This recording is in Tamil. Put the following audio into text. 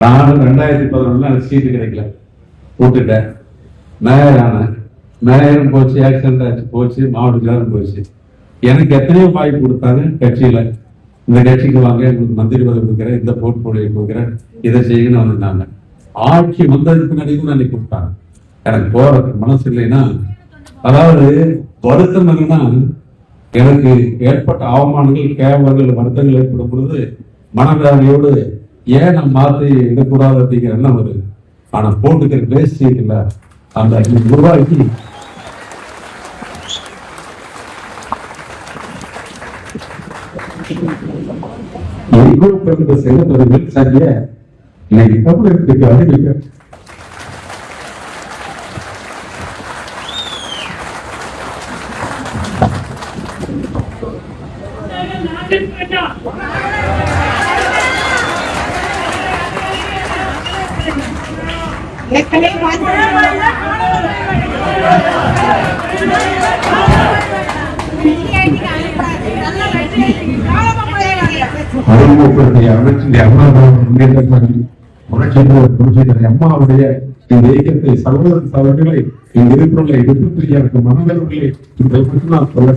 நானும் 2011 சீட்டு கிடைக்கல, விட்டுட்டேன். மேயர் ஆனேன். மேயரும் போச்சு, ஆக்சிடென்ட் ஆச்சு போச்சு, மாவட்ட செயலரும் போச்சு. எனக்கு எத்தனையோ வாய்ப்பு கொடுத்தாங்க கட்சியில. இந்த கட்சிக்கு வாங்க, உங்களுக்கு மந்திரி பதவி கொடுக்குறேன், இந்த போர்ட்போலியோ கொடுக்குறேன், இதை செய்யணும்னு வந்தாங்க. ஆட்சி வந்ததுக்கு பின்னாடி தான் கூப்பிட்டாங்க. எனக்கு போறதுக்கு மனசு இல்லைன்னா, அதாவது வருத்தம் என்னன்னா, எனக்கு ஏற்பட்ட அவமானங்கள், கேவலங்கள், வருத்தங்கள் ஏற்படும் பொழுது மனவேதனையோடு ஏன் நான் மாற்றி இடக்கூடாது அப்படிங்கிற எண்ணம் வருது. ஆனா போட்டுக்கிற வேஸ்ட் இல்ல, அந்த உருவாக்கி செல்வர்கள் சரியா இன்னைக்கு தமிழகத்துக்கு அறிவிக்க அம்மாவுடைய இந்த இயக்கத்தை சகோதர சகோதரிகளை இந்த இருக்கிற மனதர்களை இதை பற்றி நான் சொல்ல